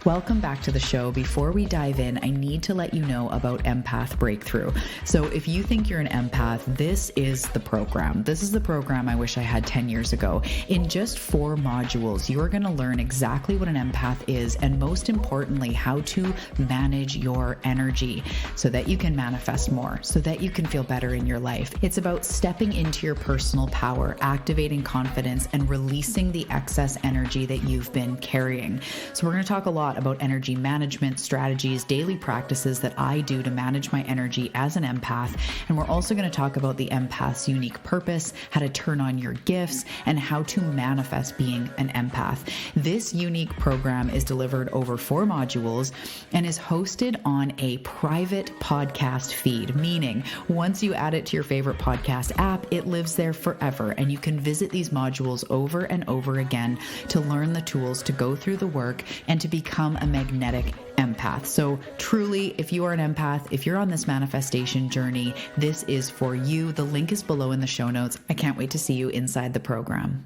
Welcome back to the show. Before we dive in, I need to let you know about Empath Breakthrough. So if you think you're an empath, this is the program. This is the program I wish I had 10 years ago. In just 4 modules, you're going to learn exactly what an empath is, and most importantly, how to manage your energy so that you can manifest more, so that you can feel better in your life. It's about stepping into your personal power, activating confidence, and releasing the excess energy that you've been carrying. So we're going to talk a lot about energy management strategies, daily practices that I do to manage my energy as an empath. And we're also going to talk about the empath's unique purpose, how to turn on your gifts, and how to manifest being an empath. This unique program is delivered over 4 modules and is hosted on a private podcast feed, meaning once you add it to your favorite podcast app, it lives there forever. And you can visit these modules over and over again to learn the tools, to go through the work, and to become a magnetic empath. So truly, if you are an empath, if you're on this manifestation journey, this is for you. The link is below in the show notes. I can't wait to see you inside the program.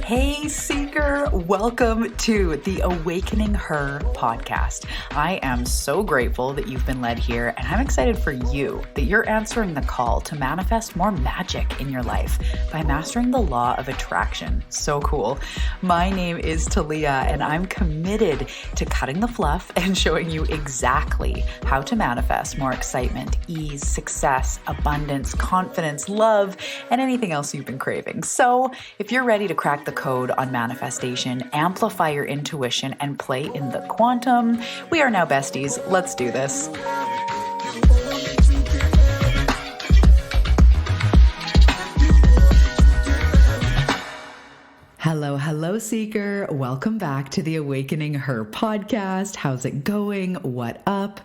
Hey Seeker, welcome to the Awakening Her podcast. I am so grateful that you've been led here, and I'm excited for you that you're answering the call to manifest more magic in your life by mastering the law of attraction. So cool. My name is Talia, and I'm committed to cutting the fluff and showing you exactly how to manifest more excitement, ease, success, abundance, confidence, love, and anything else you've been craving. So if you're ready to crack the code on manifestation, amplify your intuition, and play in the quantum, we are now besties. Let's do this. Hello, Seeker. Welcome back to the Awakening Her podcast. How's it going? What up?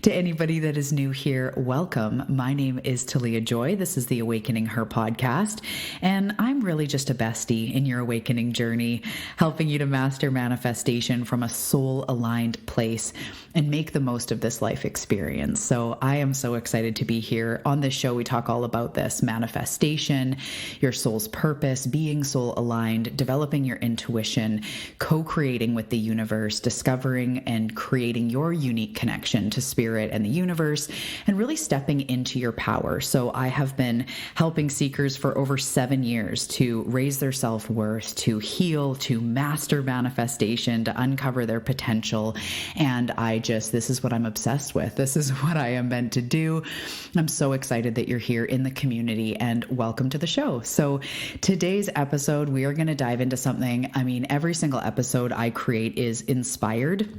To anybody that is new here, welcome. My name is Talia Joy. This is the Awakening Her podcast, and I'm really just a bestie in your awakening journey, helping you to master manifestation from a soul-aligned place and make the most of this life experience. So I am so excited to be here. On this show, we talk all about this manifestation, your soul's purpose, being soul-aligned, developing your intuition, co-creating with the universe, discovering and creating your unique connection to spirit and the universe, and really stepping into your power. So I have been helping seekers for over 7 years to raise their self-worth, to heal, to master manifestation, to uncover their potential. And this is what I'm obsessed with. This is what I am meant to do. I'm so excited that you're here in the community, and welcome to the show. So today's episode, we are going to dive into something. I mean, every single episode I create is inspired.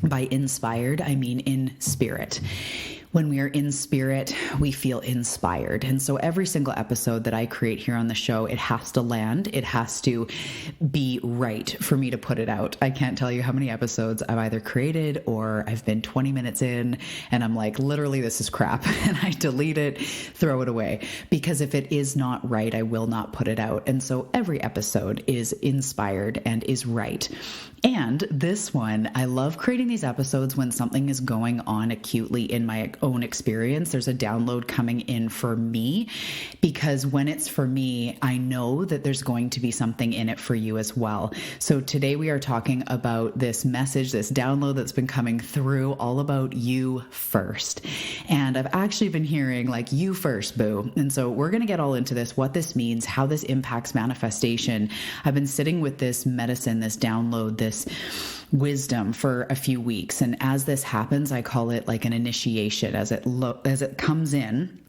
By inspired, I mean in spirit. When we are in spirit, we feel inspired. And so every single episode that I create here on the show, it has to land. It has to be right for me to put it out. I can't tell you how many episodes I've either created or I've been 20 minutes in and I'm like, literally, this is crap. And I delete it, throw it away. Because if it is not right, I will not put it out. And so every episode is inspired and is right. And this one, I love creating these episodes when something is going on acutely in my own experience. There's a download coming in for me, because when it's for me, I know that there's going to be something in it for you as well. So today we are talking about this message, this download that's been coming through, all about you first. And I've actually been hearing like, you first, boo. And so we're going to get all into this, what this means, how this impacts manifestation. I've been sitting with this medicine, this download, this wisdom for a few weeks. And as this happens, I call it like an initiation. As it comes in,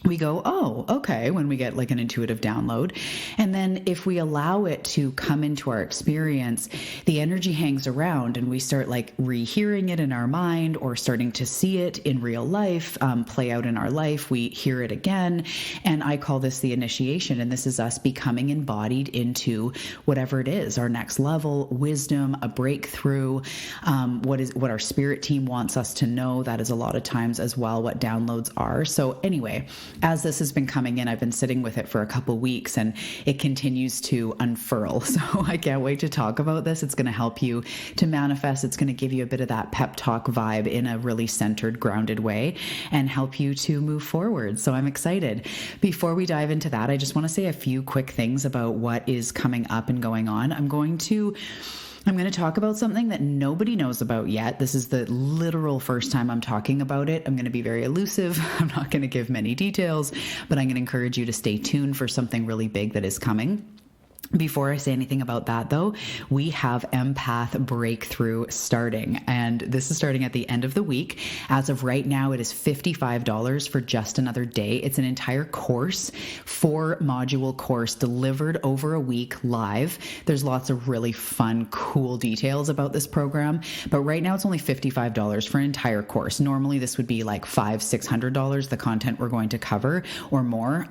we go, oh, okay, when we get like an intuitive download. And then if we allow it to come into our experience, the energy hangs around and we start like rehearing it in our mind or starting to see it in real life, play out in our life. We hear it again. And I call this the initiation. And this is us becoming embodied into whatever it is, our next level, wisdom, a breakthrough, what our spirit team wants us to know. That is a lot of times as well what downloads are. So anyway, as this has been coming in, I've been sitting with it for a couple weeks and it continues to unfurl. So I can't wait to talk about this. It's going to help you to manifest. It's going to give you a bit of that pep talk vibe in a really centered, grounded way and help you to move forward. So I'm excited. Before we dive into that, I just want to say a few quick things about what is coming up and going on. I'm going to talk about something that nobody knows about yet. This is the literal first time I'm talking about it. I'm going to be very elusive. I'm not going to give many details, but I'm going to encourage you to stay tuned for something really big that is coming. Before I say anything about that, though, we have Empath Breakthrough starting, and this is starting at the end of the week. As of right now, it is $55 for just another day. It's an entire course, 4-module course delivered over a week live. There's lots of really fun, cool details about this program, but right now it's only $55 for an entire course. Normally, this would be like $500-$600, the content we're going to cover or more.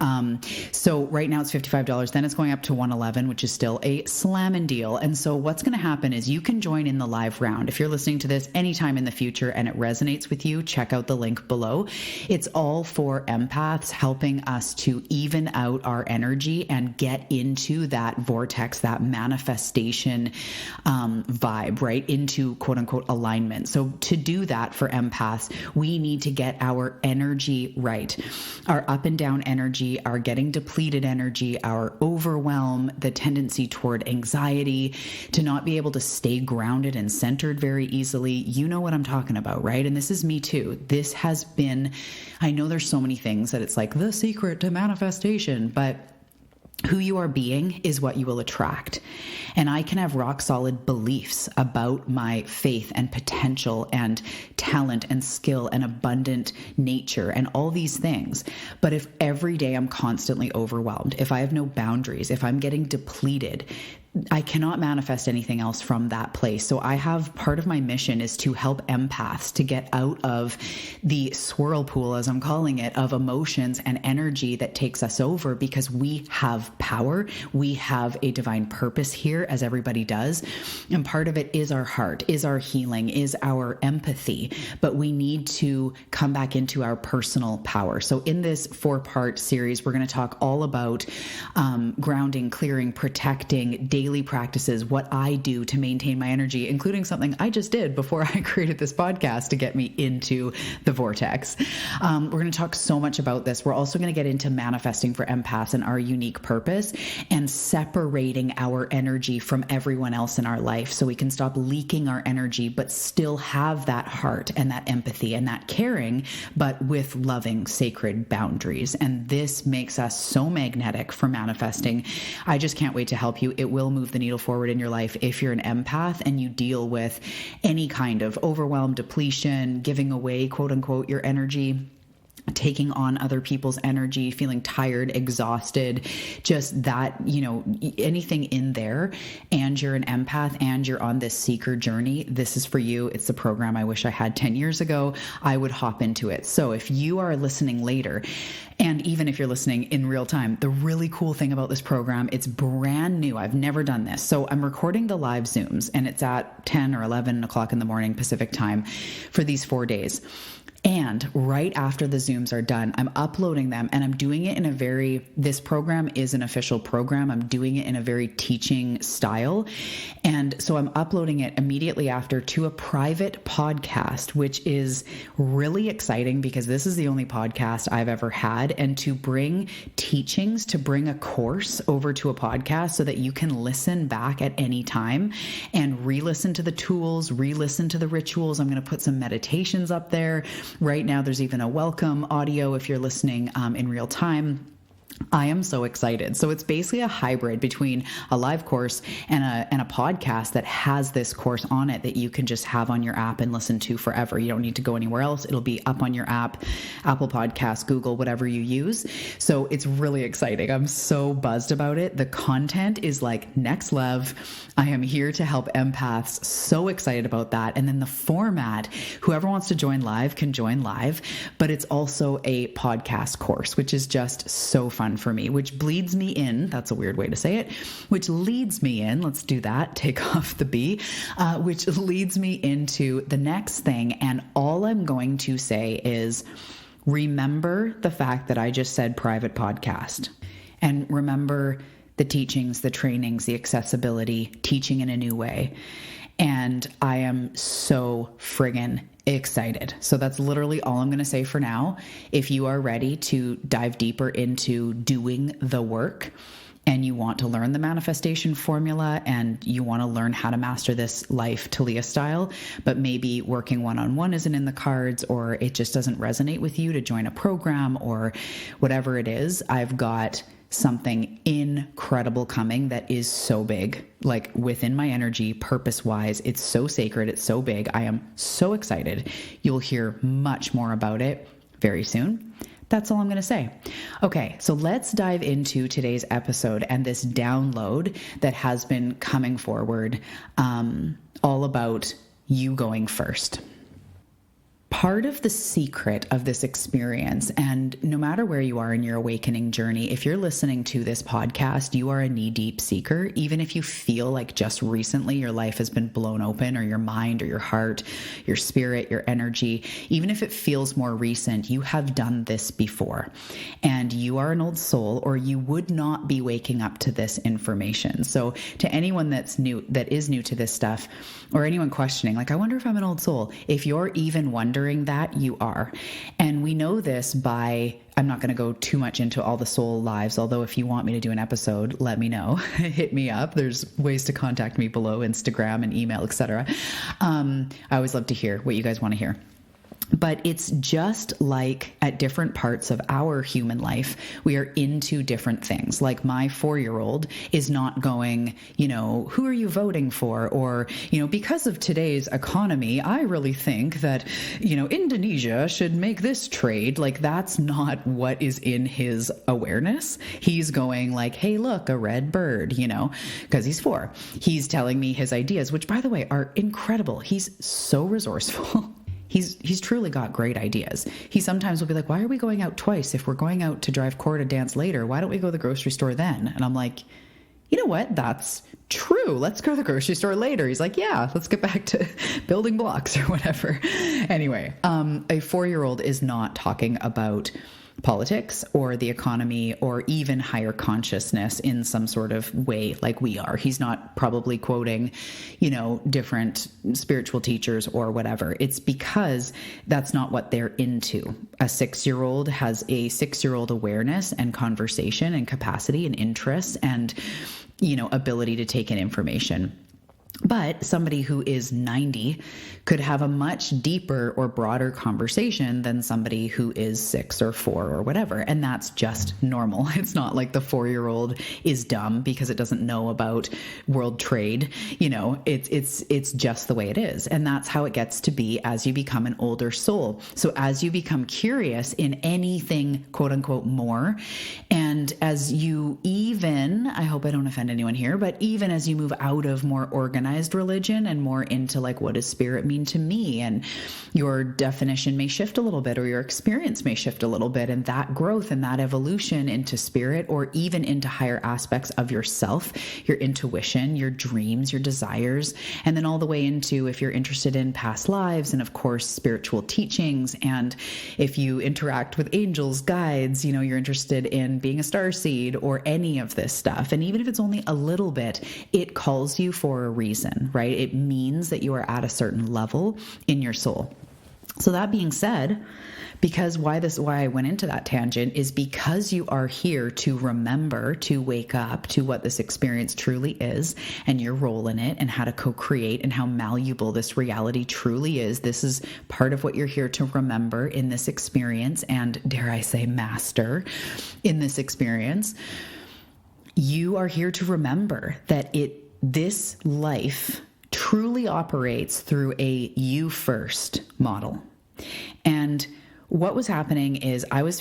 So right now it's $55. Then it's going up to $111, which is still a slammin' deal. And so what's going to happen is you can join in the live round. If you're listening to this anytime in the future and it resonates with you, check out the link below. It's all for empaths, helping us to even out our energy and get into that vortex, that manifestation vibe, right? Into quote unquote alignment. So to do that for empaths, we need to get our energy right. Our up and down energy, our getting depleted energy, our overwhelm, the tendency toward anxiety, to not be able to stay grounded and centered very easily. You know what I'm talking about, right? And this is me too. This has been, I know there's so many things that it's like the secret to manifestation, but who you are being is what you will attract. And I can have rock solid beliefs about my faith and potential and talent and skill and abundant nature and all these things. But if every day I'm constantly overwhelmed, if I have no boundaries, if I'm getting depleted, I cannot manifest anything else from that place. So I have, part of my mission is to help empaths to get out of the swirl pool, as I'm calling it, of emotions and energy that takes us over, because we have power. We have a divine purpose here, as everybody does. And part of it is our heart, is our healing, is our empathy, but we need to come back into our personal power. So in this 4-part series, we're going to talk all about grounding, clearing, protecting, daily practices, what I do to maintain my energy, including something I just did before I created this podcast to get me into the vortex. We're going to talk so much about this. We're also going to get into manifesting for empaths and our unique purpose and separating our energy from everyone else in our life so we can stop leaking our energy, but still have that heart and that empathy and that caring, but with loving, sacred boundaries. And this makes us so magnetic for manifesting. I just can't wait to help you. It will move the needle forward in your life if you're an empath and you deal with any kind of overwhelm, depletion, giving away, quote unquote, your energy, taking on other people's energy, feeling tired, exhausted, just that, anything in there, and you're an empath and you're on this seeker journey, this is for you. It's the program I wish I had 10 years ago. I would hop into it. So if you are listening later, and even if you're listening in real time, the really cool thing about this program, it's brand new. I've never done this. So I'm recording the live Zooms, and it's at 10 or 11 o'clock in the morning Pacific time for these 4 days. And right after the Zooms are done, I'm uploading them, and I'm doing it in this program is an official program. I'm doing it in a very teaching style. And so I'm uploading it immediately after to a private podcast, which is really exciting because this is the only podcast I've ever had. And to bring teachings, to bring a course over to a podcast so that you can listen back at any time and re-listen to the tools, re-listen to the rituals. I'm going to put some meditations up there. Right now, there's even a welcome audio if you're listening in real time. I am so excited. So it's basically a hybrid between a live course and a podcast that has this course on it that you can just have on your app and listen to forever. You don't need to go anywhere else. It'll be up on your app, Apple Podcasts, Google, whatever you use. So it's really exciting. I'm so buzzed about it. The content is like next level. I am here to help empaths. So excited about that. And then the format, whoever wants to join live can join live, but it's also a podcast course, which is just so fun for me, which bleeds me in. That's a weird way to say it, which leads me in. Let's do that. Take off the B, which leads me into the next thing. And all I'm going to say is, remember the fact that I just said private podcast, and remember the teachings, the trainings, the accessibility, teaching in a new way. And I am so friggin' excited. So that's literally all I'm going to say for now. If you are ready to dive deeper into doing the work, and you want to learn the manifestation formula, and you want to learn how to master this life Talia style, but maybe working one-on-one isn't in the cards, or it just doesn't resonate with you to join a program or whatever it is, I've got something incredible coming that is so big, like within my energy, purpose-wise. It's so sacred. It's so big. I am so excited. You'll hear much more about it very soon. That's all I'm going to say. Okay, so let's dive into today's episode and this download that has been coming forward, all about you going first. Part of the secret of this experience, and no matter where you are in your awakening journey, if you're listening to this podcast, you are a knee-deep seeker. Even if you feel like just recently your life has been blown open, or your mind or your heart, your spirit, your energy, even if it feels more recent, you have done this before. And you are an old soul, or you would not be waking up to this information. So to anyone that is new to this stuff, or anyone questioning, like, I wonder if I'm an old soul, if you're even wondering that, you are. And we know this by, I'm not going to go too much into all the soul lives, although if you want me to do an episode, let me know. Hit me up. There's ways to contact me below, Instagram and email, etc. I always love to hear what you guys want to hear. But it's just like at different parts of our human life, we are into different things. Like my 4-year-old is not going, who are you voting for? Or, because of today's economy, I really think that, Indonesia should make this trade. Like, that's not what is in his awareness. He's going like, hey, look, a red bird, because he's 4. He's telling me his ideas, which, by the way, are incredible. He's so resourceful. He's truly got great ideas. He sometimes will be like, why are we going out twice? If we're going out to drive core to dance later, why don't we go to the grocery store then? And I'm like, you know what? That's true. Let's go to the grocery store later. He's like, yeah, let's get back to building blocks or whatever. Anyway, a 4-year-old is not talking about politics or the economy or even higher consciousness in some sort of way like we are. He's not probably quoting, different spiritual teachers or whatever. It's because that's not what they're into. A 6-year-old has a 6-year-old awareness and conversation and capacity and interests and, ability to take in information. But somebody who is 90 could have a much deeper or broader conversation than somebody who is 6 or 4 or whatever. And that's just normal. It's not like the 4-year-old is dumb because it doesn't know about world trade. It's just the way it is. And that's how it gets to be as you become an older soul. So as you become curious in anything, quote unquote, more, and as you I hope I don't offend anyone here, but even as you move out of more organized religion and more into like, what does spirit mean to me? And your definition may shift a little bit, or your experience may shift a little bit, and that growth and that evolution into spirit, or even into higher aspects of yourself, your intuition, your dreams, your desires, and then all the way into, if you're interested in past lives and of course spiritual teachings, and if you interact with angels, guides, you're interested in being a starseed or any of this stuff. And even if it's only a little bit, it calls you for a reason, right? It means that you are at a certain level in your soul. So that being said, because why I went into that tangent is because you are here to remember, to wake up to what this experience truly is and your role in it and how to co-create and how malleable this reality truly is. This is part of what you're here to remember in this experience and, dare I say, master in this experience. You are here to remember that this life truly operates through a you first model. And what was happening is I was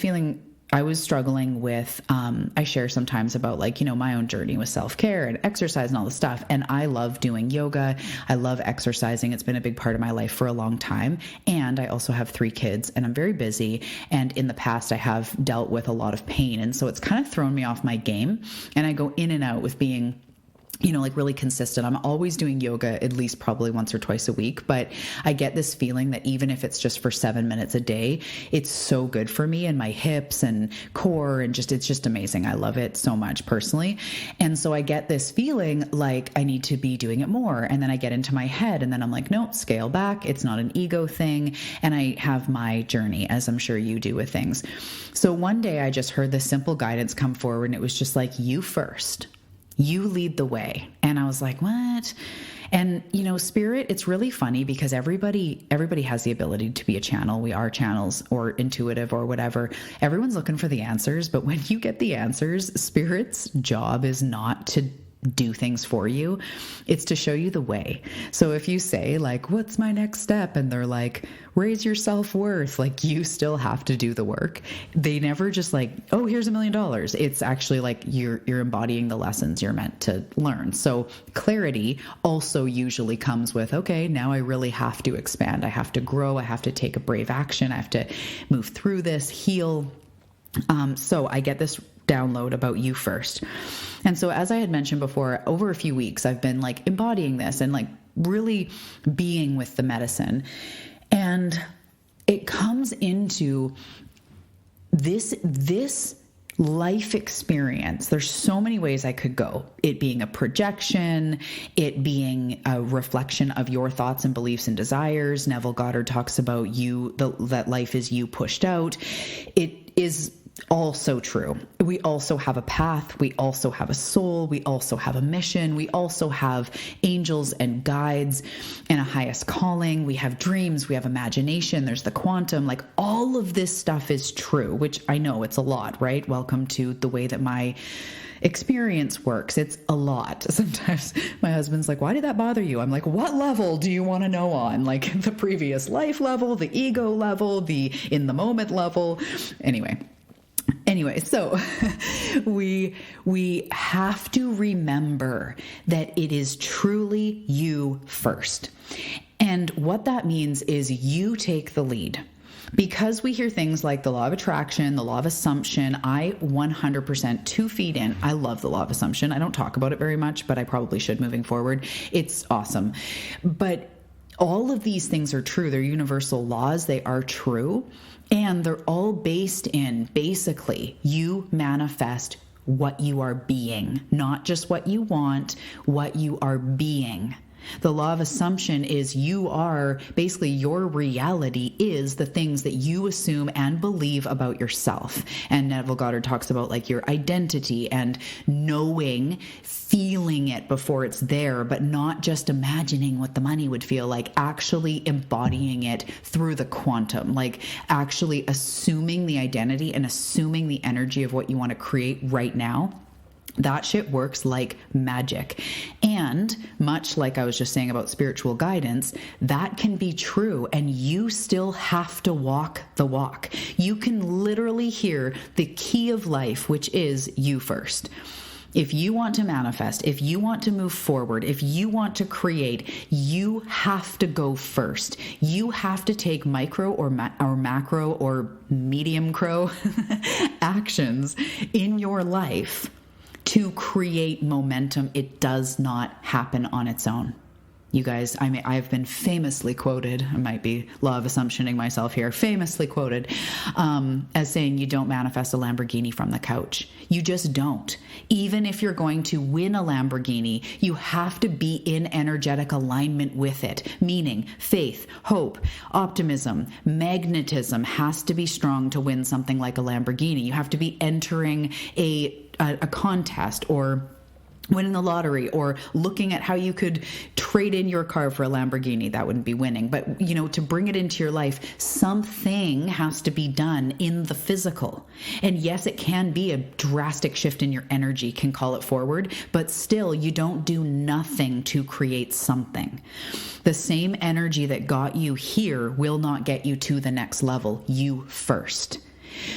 struggling with, I share sometimes about my own journey with self-care and exercise and all this stuff. And I love doing yoga. I love exercising. It's been a big part of my life for a long time. And I also have 3 kids and I'm very busy. And in the past I have dealt with a lot of pain. And so it's kind of thrown me off my game, and I go in and out with being like really consistent. I'm always doing yoga at least probably once or twice a week, but I get this feeling that even if it's just for 7 minutes a day, it's so good for me and my hips and core, and it's just amazing. I love it so much personally. And so I get this feeling like I need to be doing it more. And then I get into my head and then I'm like, nope, scale back. It's not an ego thing. And I have my journey, as I'm sure you do with things. So one day I just heard this simple guidance come forward, and it was just like, you first. You lead the way. And I was like, what? And, spirit, it's really funny because everybody has the ability to be a channel. We are channels or intuitive or whatever. Everyone's looking for the answers. But when you get the answers, spirit's job is not to do things for you. It's to show you the way. So if you say like, what's my next step? And they're like, raise your self-worth. Like, you still have to do the work. They never just like, oh, here's $1 million. It's actually like you're embodying the lessons you're meant to learn. So clarity also usually comes with, okay, now I really have to expand. I have to grow. I have to take a brave action. I have to move through this, heal. So I get this download about you first. And so as I had mentioned before, over a few weeks, I've been like embodying this and like really being with the medicine. And it comes into this life experience. There's so many ways I could go. It being a projection, it being a reflection of your thoughts and beliefs and desires. Neville Goddard talks about that life is you pushed out. It is also true. We also have a path. We also have a soul. We also have a mission. We also have angels and guides and a highest calling. We have dreams. We have imagination. There's the quantum. Like, all of this stuff is true, which I know it's a lot, right? Welcome to the way that my experience works. It's a lot. Sometimes my husband's like, why did that bother you? I'm like, what level do you want to know on? Like the previous life level, the ego level, the in the moment level. Anyway, so we have to remember that it is truly you first. And what that means is you take the lead. Because we hear things like the law of attraction, the law of assumption, I 100% 2 feet in. I love the law of assumption. I don't talk about it very much, but I probably should moving forward. It's awesome. But all of these things are true. They're universal laws. They are true. And they're all based in, basically, you manifest what you are being, not just what you want, what you are being. The law of assumption is basically your reality is the things that you assume and believe about yourself. And Neville Goddard talks about like your identity and knowing, feeling it before it's there, but not just imagining what the money would feel like, actually embodying it through the quantum, like actually assuming the identity and assuming the energy of what you want to create right now. That shit works like magic. And much like I was just saying about spiritual guidance, that can be true. And you still have to walk the walk. You can literally hear the key of life, which is you first. If you want to manifest, if you want to move forward, if you want to create, you have to go first. You have to take micro or macro or medium crow actions in your life to create momentum. It does not happen on its own. You guys, I've been famously quoted, I might be law of assumptioning myself here, famously quoted as saying you don't manifest a Lamborghini from the couch. You just don't. Even if you're going to win a Lamborghini, you have to be in energetic alignment with it, meaning faith, hope, optimism, magnetism has to be strong to win something like a Lamborghini. You have to be entering a contest or winning the lottery or looking at how you could trade in your car for a Lamborghini. That wouldn't be winning. But, to bring it into your life, something has to be done in the physical. And yes, it can be a drastic shift in your energy, can call it forward, but still you don't do nothing to create something. The same energy that got you here will not get you to the next level. You first.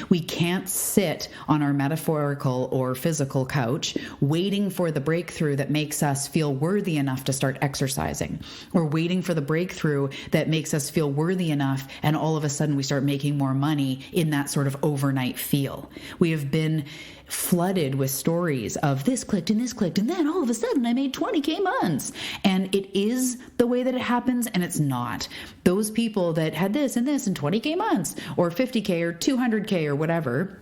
We can't sit on our metaphorical or physical couch waiting for the breakthrough that makes us feel worthy enough to start exercising, or waiting for the breakthrough that makes us feel worthy enough and all of a sudden we start making more money in that sort of overnight feel. We have been flooded with stories of this clicked, and then all of a sudden I made 20K months. And it is the way that it happens, and it's not. Those people that had this and 20K months, or 50K or 200K or whatever,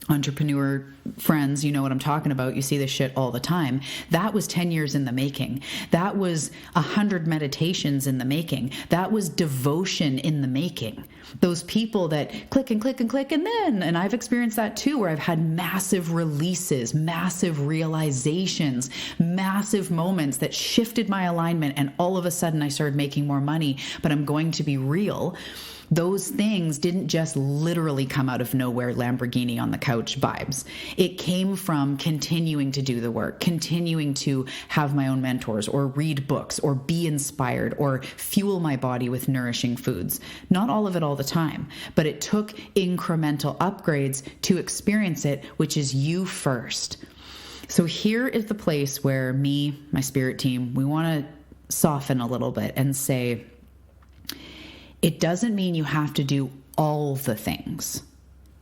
entrepreneur friends, you know what I'm talking about. You see this shit all the time. That was 10 years in the making. That was 100 meditations in the making. That was devotion in the making. Those people that click and click and click and I've experienced that too, where I've had massive releases, massive realizations, massive moments that shifted my alignment, and all of a sudden I started making more money. But I'm going to be real. Those things didn't just literally come out of nowhere, Lamborghini on the couch vibes. It came from continuing to do the work, continuing to have my own mentors or read books or be inspired or fuel my body with nourishing foods. Not all of it all the time, but it took incremental upgrades to experience it, which is you first. So here is the place where me, my spirit team, we want to soften a little bit and say, it doesn't mean you have to do all the things.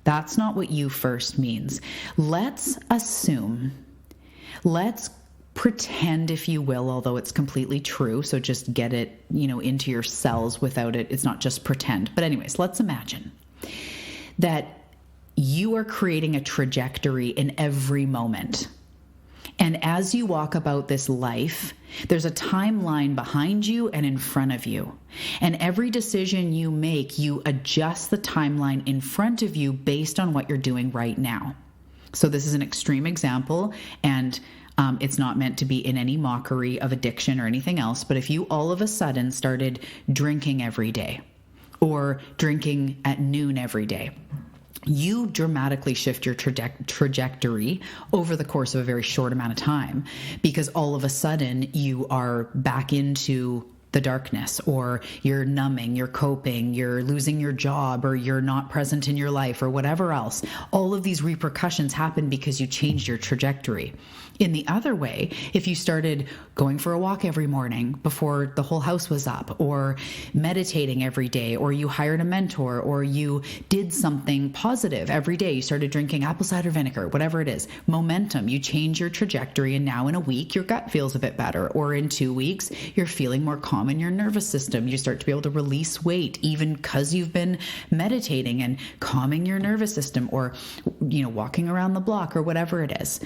That's not what you first means. Let's pretend, if you will, although it's completely true. So just get it, into your cells without it. It's not just pretend. But anyways, let's imagine that you are creating a trajectory in every moment. And as you walk about this life, there's a timeline behind you and in front of you. And every decision you make, you adjust the timeline in front of you based on what you're doing right now. So this is an extreme example, and it's not meant to be in any mockery of addiction or anything else. But if you all of a sudden started drinking every day, or drinking at noon every day, you dramatically shift your trajectory over the course of a very short amount of time, because all of a sudden you are back into the darkness, or you're numbing, you're coping, you're losing your job, or you're not present in your life, or whatever else. All of these repercussions happen because you changed your trajectory. In the other way, if you started going for a walk every morning before the whole house was up, or meditating every day, or you hired a mentor, or you did something positive every day, you started drinking apple cider vinegar, whatever it is, momentum, you change your trajectory, and now in a week, your gut feels a bit better, or in 2 weeks, you're feeling more calm in your nervous system. You start to be able to release weight, even because you've been meditating and calming your nervous system, or, walking around the block, or whatever it is.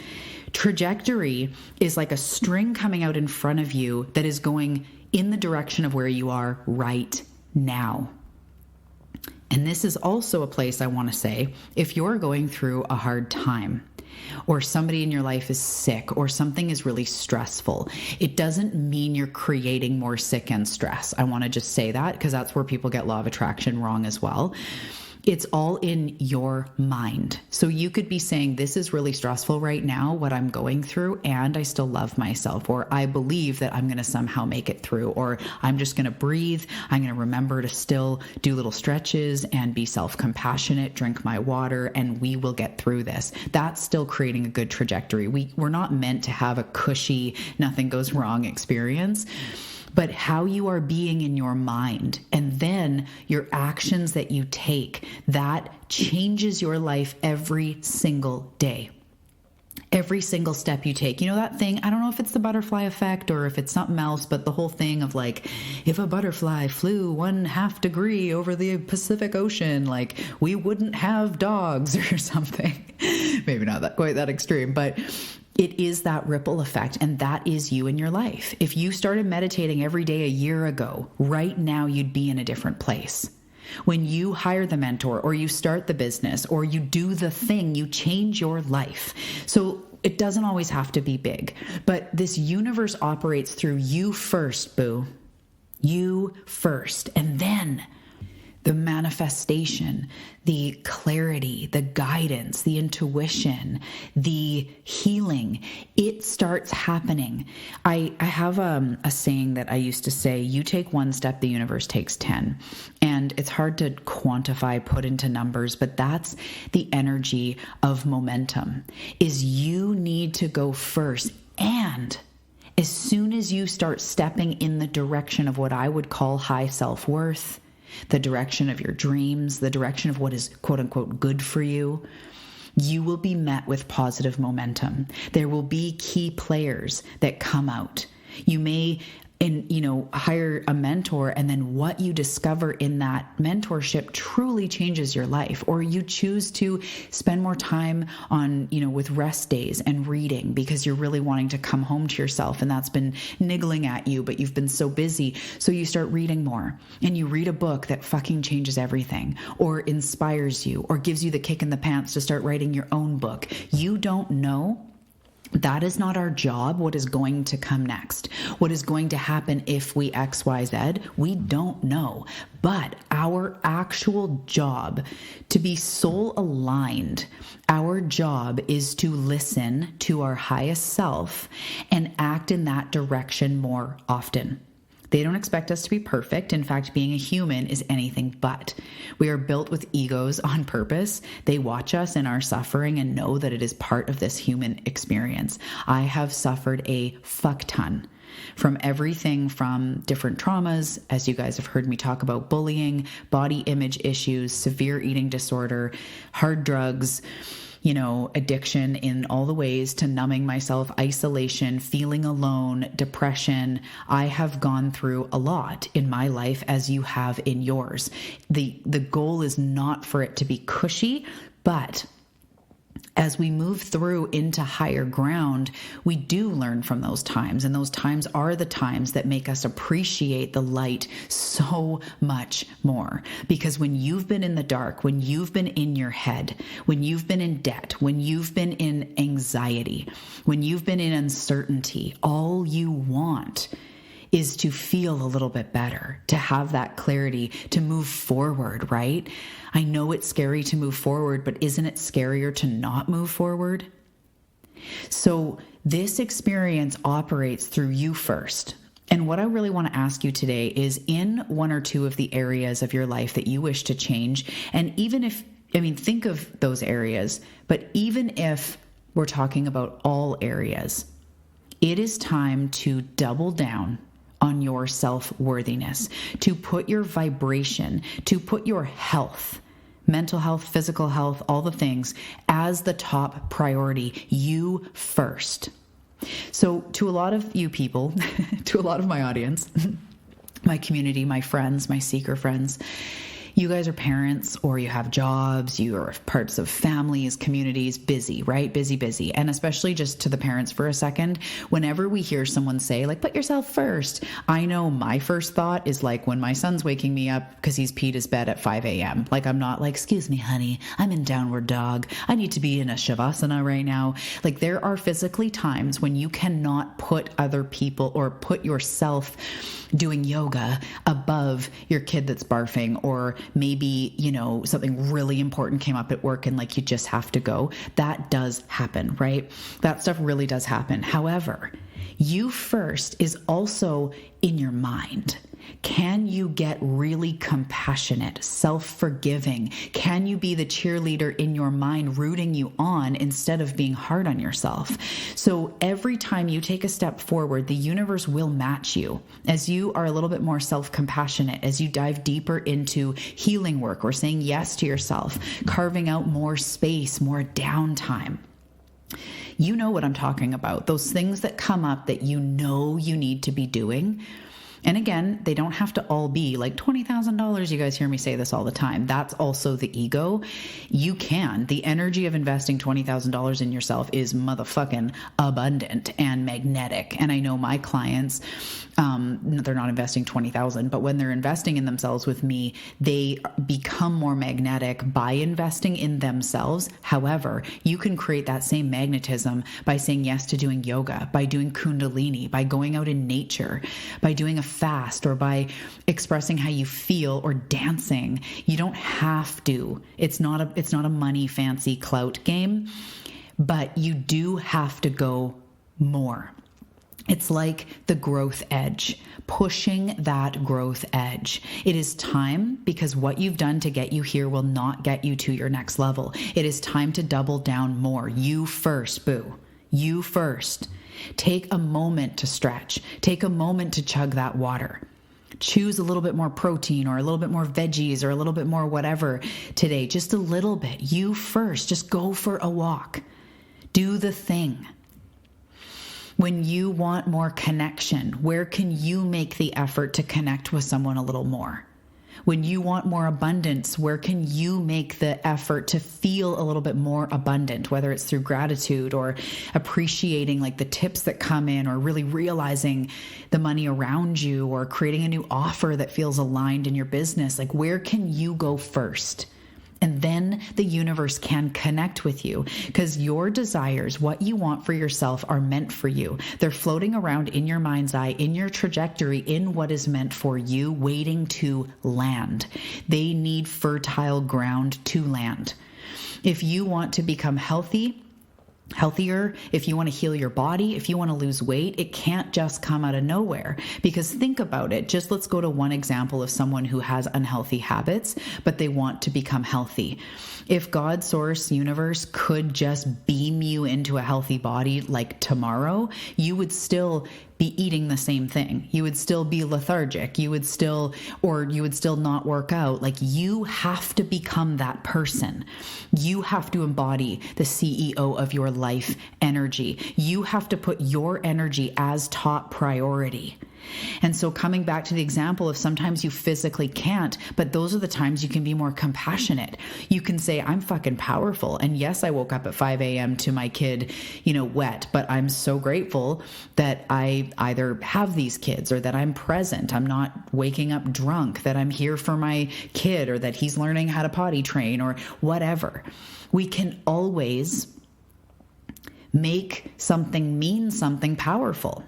Trajectory is like a string coming out in front of you that is going in the direction of where you are right now. And this is also a place I want to say, if you're going through a hard time, or somebody in your life is sick, or something is really stressful, it doesn't mean you're creating more sick and stress. I want to just say that, because that's where people get law of attraction wrong as well. It's all in your mind. So you could be saying, this is really stressful right now, what I'm going through, and I still love myself, or I believe that I'm going to somehow make it through, or I'm just going to breathe. I'm going to remember to still do little stretches and be self-compassionate, drink my water, and we will get through this. That's still creating a good trajectory. We're not meant to have a cushy, nothing goes wrong experience. But how you are being in your mind, and then your actions that you take, that changes your life every single day. Every single step you take. You know that thing, I don't know if it's the butterfly effect or if it's something else, but the whole thing of like, if a butterfly flew 1/2 degree over the Pacific Ocean, like we wouldn't have dogs or something. Maybe not that quite that extreme, but it is that ripple effect, and that is you in your life. If you started meditating every day a year ago, right now you'd be in a different place. When you hire the mentor, or you start the business, or you do the thing, you change your life. So it doesn't always have to be big, but this universe operates through you first, boo. You first. And the manifestation, the clarity, the guidance, the intuition, the healing, it starts happening. I have a saying that I used to say, you take one step, the universe takes 10. And it's hard to quantify, put into numbers, but that's the energy of momentum, is you need to go first. And as soon as you start stepping in the direction of what I would call high self-worth, the direction of your dreams, the direction of what is quote unquote good for you, you will be met with positive momentum. There will be key players that come out. You may hire a mentor, and then what you discover in that mentorship truly changes your life. Or you choose to spend more time on, with rest days and reading because you're really wanting to come home to yourself and that's been niggling at you, but you've been so busy. So you start reading more and you read a book that fucking changes everything or inspires you or gives you the kick in the pants to start writing your own book. You don't know. That is not our job. What is going to come next? What is going to happen if we X, Y, Z? We don't know. But our actual job, to be soul aligned, our job is to listen to our highest self and act in that direction more often. They don't expect us to be perfect. In fact, being a human is anything but. We are built with egos on purpose. They watch us in our suffering and know that it is part of this human experience. I have suffered a fuck ton from everything from different traumas, as you guys have heard me talk about, bullying, body image issues, severe eating disorder, hard drugs, addiction in all the ways, to numbing myself, isolation, feeling alone, depression. I have gone through a lot in my life, as you have in yours. The goal is not for it to be cushy, but as we move through into higher ground, we do learn from those times. And those times are the times that make us appreciate the light so much more. Because when you've been in the dark, when you've been in your head, when you've been in debt, when you've been in anxiety, when you've been in uncertainty, all you want is to feel a little bit better, to have that clarity, to move forward, right? I know it's scary to move forward, but isn't it scarier to not move forward? So this experience operates through you first. And what I really want to ask you today is, in one or two of the areas of your life that you wish to change, and even if, think of those areas, but even if we're talking about all areas, it is time to double down on your self-worthiness, to put your vibration, to put your health, mental health, physical health, all the things, as the top priority. You first. So to a lot of you people, to a lot of my audience, my community, my friends, my seeker friends, you guys are parents, or you have jobs, you are parts of families, communities, busy, right? Busy. And especially just to the parents for a second, whenever we hear someone say, put yourself first, I know my first thought is when my son's waking me up because he's peed his bed at 5 a.m. I'm not excuse me, honey, I'm in downward dog. I need to be in a shavasana right now. There are physically times when you cannot put other people or put yourself doing yoga above your kid that's barfing, or maybe, something really important came up at work and you just have to go. That does happen, right? That stuff really does happen. However, you first is also in your mind. Can you get really compassionate, self-forgiving? Can you be the cheerleader in your mind rooting you on instead of being hard on yourself? So every time you take a step forward, the universe will match you as you are a little bit more self-compassionate, as you dive deeper into healing work or saying yes to yourself, carving out more space, more downtime. You know what I'm talking about. Those things that come up that you know you need to be doing. And again, they don't have to all be $20,000. You guys hear me say this all the time. That's also the ego. You can. The energy of investing $20,000 in yourself is motherfucking abundant and magnetic. And I know my clients, they're not investing $20,000, but when they're investing in themselves with me, they become more magnetic by investing in themselves. However, you can create that same magnetism by saying yes to doing yoga, by doing Kundalini, by going out in nature, by doing a fast or by expressing how you feel or dancing. You don't have to. It's not a money fancy clout game, but you do have to go more. It's like the growth edge, pushing that growth edge. It is time, because what you've done to get you here will not get you to your next level. It is time to double down more. You first, boo. You first. Take a moment to stretch. Take a moment to chug that water. Choose a little bit more protein or a little bit more veggies or a little bit more whatever today. Just a little bit. You first. Just go for a walk. Do the thing. When you want more connection, where can you make the effort to connect with someone a little more? When you want more abundance, where can you make the effort to feel a little bit more abundant, whether it's through gratitude or appreciating like the tips that come in, or really realizing the money around you, or creating a new offer that feels aligned in your business? Like, where can you go first? And then the universe can connect with you, because your desires, what you want for yourself, are meant for you. They're floating around in your mind's eye, in your trajectory, in what is meant for you, waiting to land. They need fertile ground to land. If you want to become healthier, if you want to heal your body, if you want to lose weight, it can't just come out of nowhere. Because think about it. Just let's go to one example of someone who has unhealthy habits, but they want to become healthy. If God, source, universe could just beam you into a healthy body like tomorrow, you would still be eating the same thing. You would still be lethargic. You would still not work out. Like, you have to become that person. You have to embody the CEO of your life energy. You have to put your energy as top priority. And so coming back to the example of sometimes you physically can't, but those are the times you can be more compassionate. You can say, I'm fucking powerful. And yes, I woke up at 5 a.m. to my kid, wet, but I'm so grateful that I either have these kids or that I'm present. I'm not waking up drunk, that I'm here for my kid, or that he's learning how to potty train, or whatever. We can always make something mean something powerful.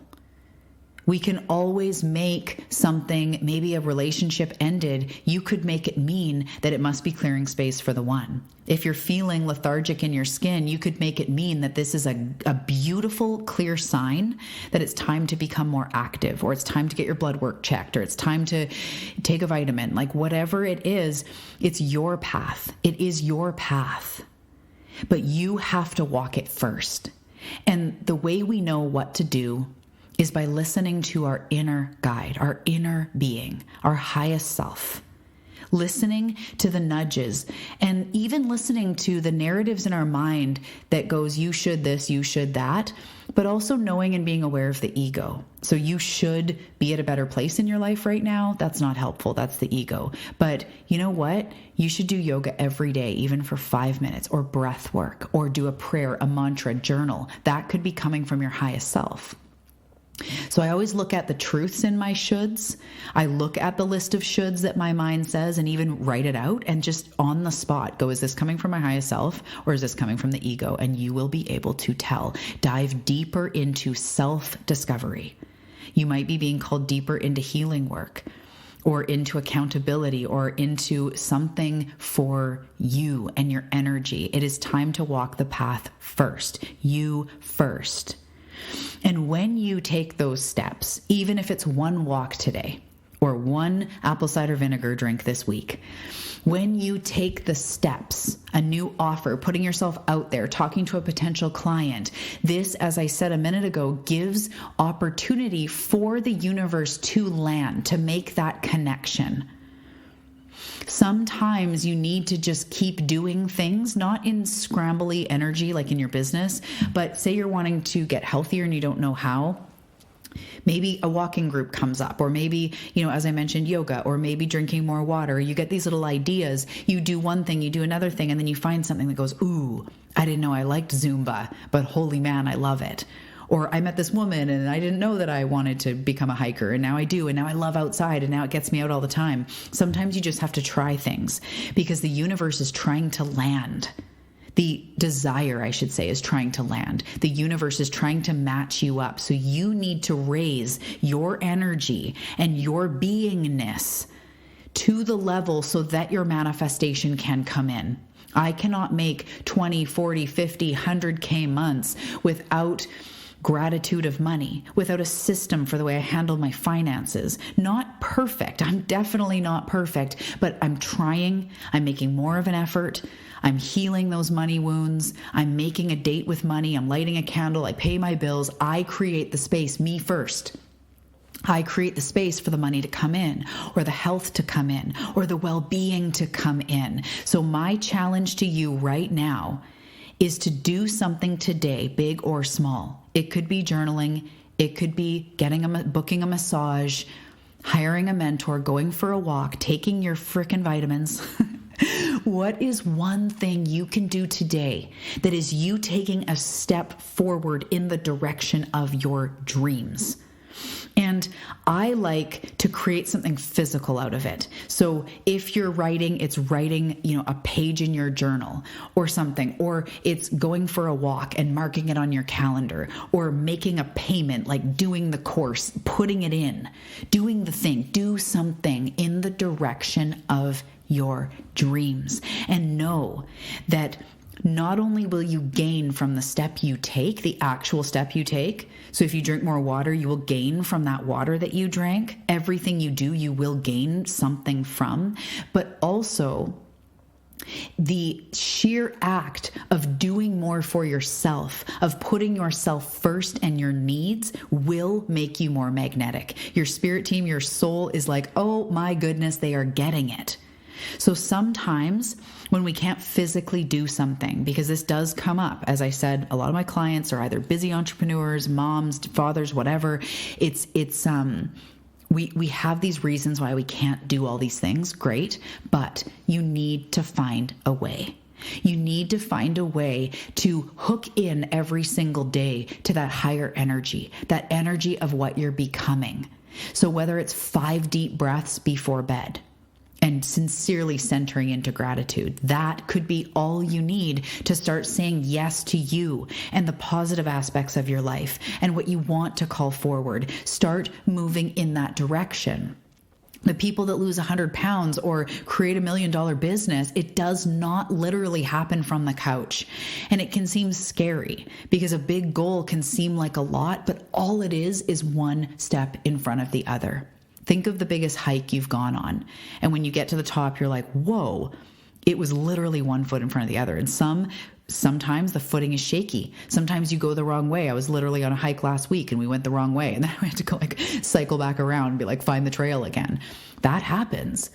We can always make something, maybe a relationship ended, you could make it mean that it must be clearing space for the one. If you're feeling lethargic in your skin, you could make it mean that this is a beautiful, clear sign that it's time to become more active, or it's time to get your blood work checked, or it's time to take a vitamin. Like, whatever it is, it's your path. It is your path. But you have to walk it first. And the way we know what to do is by listening to our inner guide, our inner being, our highest self. Listening to the nudges, and even listening to the narratives in our mind that goes, you should this, you should that, but also knowing and being aware of the ego. So you should be at a better place in your life right now. That's not helpful. That's the ego. But you know what? You should do yoga every day, even for 5 minutes, or breath work, or do a prayer, a mantra, journal. That could be coming from your highest self. So I always look at the truths in my shoulds. I look at the list of shoulds that my mind says, and even write it out, and just on the spot go, is this coming from my highest self, or is this coming from the ego? And you will be able to tell. Dive deeper into self-discovery. You might be being called deeper into healing work, or into accountability, or into something for you and your energy. It is time to walk the path first. You first. And when you take those steps, even if it's one walk today or one apple cider vinegar drink this week, when you take the steps, a new offer, putting yourself out there, talking to a potential client, this, as I said a minute ago, gives opportunity for the universe to land, to make that connection. Sometimes you need to just keep doing things, not in scrambly energy like in your business, but say you're wanting to get healthier and you don't know how. Maybe a walking group comes up, or maybe, as I mentioned, yoga, or maybe drinking more water. You get these little ideas. You do one thing, you do another thing, and then you find something that goes, ooh, I didn't know I liked Zumba, but holy man, I love it. Or I met this woman and I didn't know that I wanted to become a hiker, and now I do, and now I love outside, and now it gets me out all the time. Sometimes you just have to try things, because the universe is trying to land. The desire, I should say, is trying to land. The universe is trying to match you up. So you need to raise your energy and your beingness to the level so that your manifestation can come in. I cannot make 20, 40, 50, 100K months without gratitude of money, without a system for the way I handle my finances. Not perfect. I'm definitely not perfect, but I'm trying. I'm making more of an effort. I'm healing those money wounds. I'm making a date with money. I'm lighting a candle. I pay my bills. I create the space, me first. I create the space for the money to come in, or the health to come in, or the well-being to come in. So my challenge to you right now is to do something today, big or small. It could be journaling. It could be booking a massage, hiring a mentor, going for a walk, taking your frickin' vitamins. What is one thing you can do today that is you taking a step forward in the direction of your dreams? And I like to create something physical out of it. So if you're writing, it's writing, a page in your journal or something, or it's going for a walk and marking it on your calendar, or making a payment, like doing the course, putting it in, doing the thing, do something in the direction of your dreams. And know that not only will you gain from the step you take, the actual step you take. So if you drink more water, you will gain from that water that you drank. Everything you do, you will gain something from. But also the sheer act of doing more for yourself, of putting yourself first and your needs, will make you more magnetic. Your spirit team, your soul is like, oh my goodness, they are getting it. So sometimes when we can't physically do something, because this does come up, as I said, a lot of my clients are either busy entrepreneurs, moms, fathers, whatever. We have these reasons why we can't do all these things. Great. But you need to find a way. You need to find a way to hook in every single day to that higher energy, that energy of what you're becoming. So whether it's 5 deep breaths before bed, and sincerely centering into gratitude. That could be all you need to start saying yes to you and the positive aspects of your life and what you want to call forward. Start moving in that direction. The people that lose 100 pounds or create $1 million business, it does not literally happen from the couch. And it can seem scary because a big goal can seem like a lot, but all it is one step in front of the other. Think of the biggest hike you've gone on. And when you get to the top, you're like, whoa, it was literally 1 foot in front of the other. And sometimes the footing is shaky. Sometimes you go the wrong way. I was literally on a hike last week and we went the wrong way. And then I had to go cycle back around and be like, find the trail again. That happens.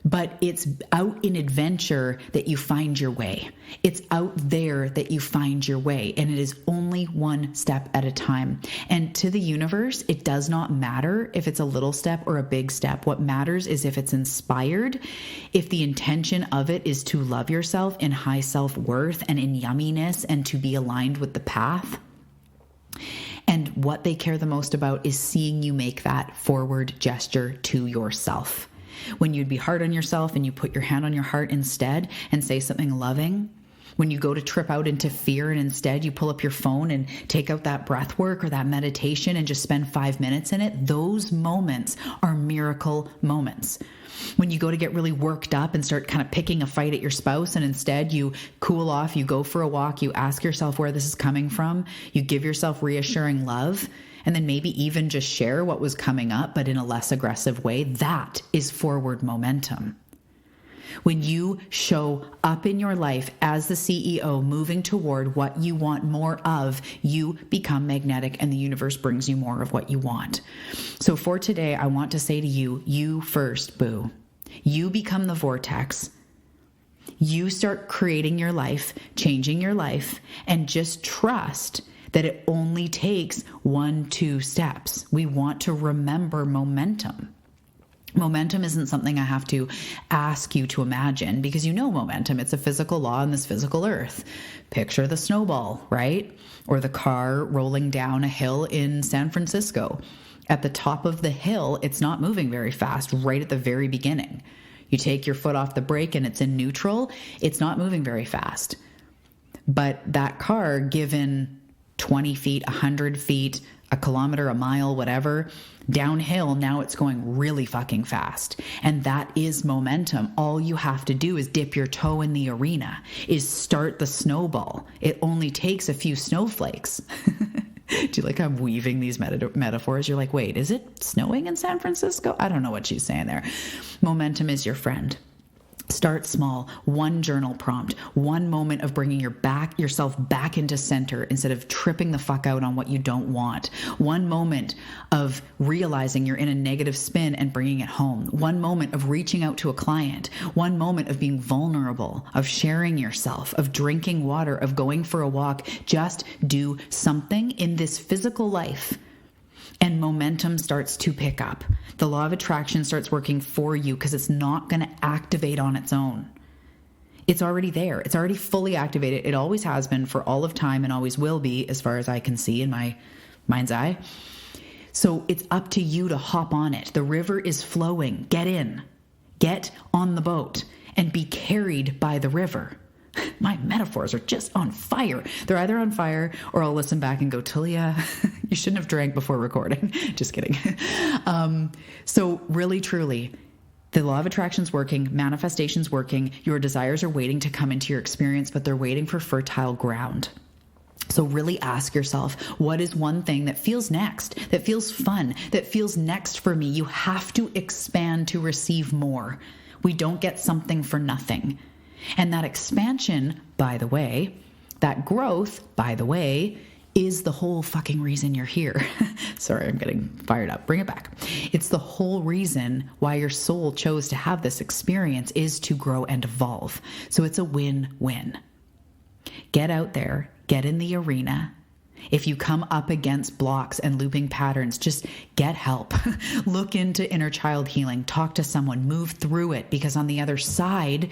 But it's out in adventure that you find your way. It's out there that you find your way. And it is only one step at a time. And to the universe, it does not matter if it's a little step or a big step. What matters is if it's inspired, if the intention of it is to love yourself in high self-worth and in yumminess and to be aligned with the path. And what they care the most about is seeing you make that forward gesture to yourself. When you'd be hard on yourself and you put your hand on your heart instead and say something loving, when you go to trip out into fear and instead you pull up your phone and take out that breath work or that meditation and just spend 5 minutes in it, those moments are miracle moments. When you go to get really worked up and start kind of picking a fight at your spouse and instead you cool off, you go for a walk, you ask yourself where this is coming from, you give yourself reassuring love, and then maybe even just share what was coming up, but in a less aggressive way, that is forward momentum. When you show up in your life as the CEO, moving toward what you want more of, you become magnetic and the universe brings you more of what you want. So for today, I want to say to you, you first, boo. You become the vortex. You start creating your life, changing your life, and just trust that it only takes 1-2 steps. We want to remember momentum. Momentum isn't something I have to ask you to imagine because you know momentum. It's a physical law on this physical earth. Picture the snowball, right? Or the car rolling down a hill in San Francisco. At the top of the hill, it's not moving very fast right at the very beginning. You take your foot off the brake and it's in neutral. It's not moving very fast. But that car, given 20 feet, 100 feet, a kilometer, a mile, whatever, downhill, now it's going really fucking fast. And that is momentum. All you have to do is dip your toe in the arena, is start the snowball. It only takes a few snowflakes. Do you like I'm weaving these metaphors? You're like, wait, is it snowing in San Francisco? I don't know what she's saying there. Momentum is your friend. Start small, one journal prompt, one moment of bringing yourself back into center instead of tripping the fuck out on what you don't want. One moment of realizing you're in a negative spin and bringing it home. One moment of reaching out to a client. One moment of being vulnerable, of sharing yourself, of drinking water, of going for a walk. Just do something in this physical life. And momentum starts to pick up. The law of attraction starts working for you because it's not going to activate on its own. It's already there. It's already fully activated. It always has been for all of time and always will be, as far as I can see in my mind's eye. So it's up to you to hop on it. The river is flowing. Get in. Get on the boat and be carried by the river. My metaphors are just on fire. They're either on fire or I'll listen back and go, Talia, you shouldn't have drank before recording. Just kidding. So really, truly, the law of attraction's working, manifestation's working, your desires are waiting to come into your experience, but they're waiting for fertile ground. So really ask yourself, what is one thing that feels next, that feels fun, that feels next for me? You have to expand to receive more. We don't get something for nothing. And that expansion, by the way, that growth, by the way, is the whole fucking reason you're here. Sorry, I'm getting fired up. Bring it back. It's the whole reason why your soul chose to have this experience is to grow and evolve. So it's a win-win. Get out there, get in the arena. If you come up against blocks and looping patterns, just get help. Look into inner child healing. Talk to someone. Move through it, because on the other side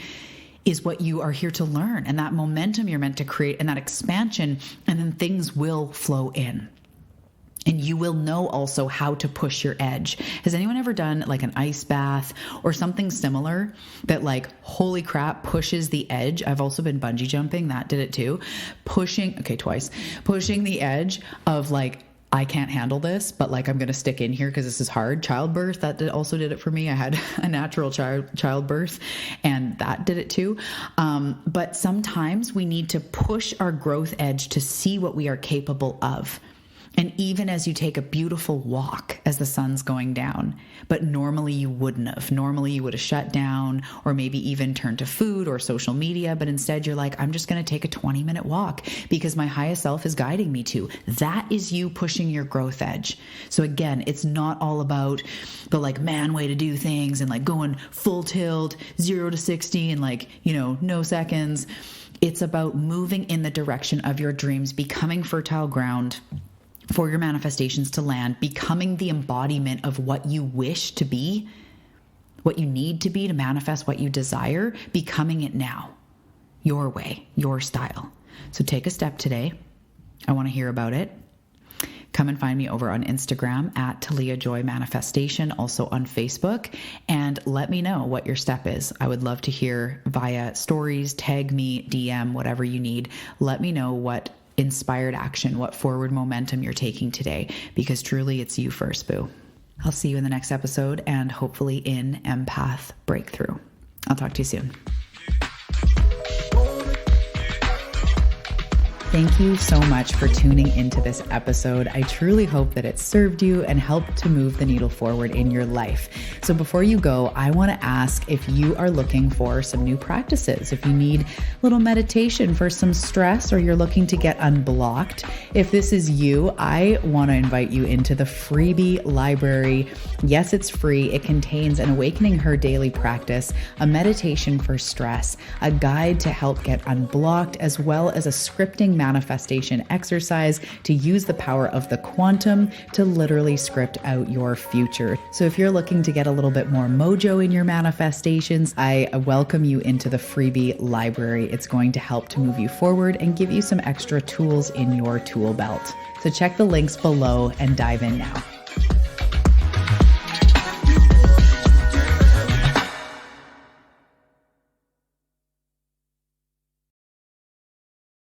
is what you are here to learn, and that momentum you're meant to create, and that expansion, and then things will flow in. And you will know also how to push your edge. Has anyone ever done like an ice bath or something similar that, like, holy crap, pushes the edge? I've also been bungee jumping. That did it too. Pushing the edge of, like, I can't handle this, but, like, I'm going to stick in here because this is hard. Childbirth, also did it for me. I had a natural childbirth, and that did it too. But sometimes we need to push our growth edge to see what we are capable of. And even as you take a beautiful walk as the sun's going down, but normally you wouldn't have. Normally you would have shut down or maybe even turned to food or social media, but instead you're like, I'm just going to take a 20-minute walk because my highest self is guiding me to. That is you pushing your growth edge. So again, it's not all about the, like, man way to do things and, like, going full tilt, 0 to 60 and, like, no seconds. It's about moving in the direction of your dreams, becoming fertile ground for your manifestations to land, becoming the embodiment of what you wish to be, what you need to be to manifest what you desire, becoming it now, your way, your style. So take a step today. I want to hear about it. Come and find me over on Instagram at Talia Joy Manifestation, also on Facebook, and let me know what your step is. I would love to hear via stories, tag me, DM, whatever you need. Let me know what inspired action, what forward momentum you're taking today, because truly it's you first, boo. I'll see you in the next episode and hopefully in Empath Breakthrough. I'll talk to you soon. Thank you so much for tuning into this episode. I truly hope that it served you and helped to move the needle forward in your life. So before you go, I want to ask if you are looking for some new practices, if you need a little meditation for some stress, or you're looking to get unblocked. If this is you, I want to invite you into the Freebie Library. Yes, it's free. It contains an Awakening Her daily practice, a meditation for stress, a guide to help get unblocked, as well as a scripting manifestation exercise to use the power of the quantum to literally script out your future. So if you're looking to get a little bit more mojo in your manifestations, I welcome you into the Freebie Library. It's going to help to move you forward and give you some extra tools in your tool belt. So check the links below and dive in now.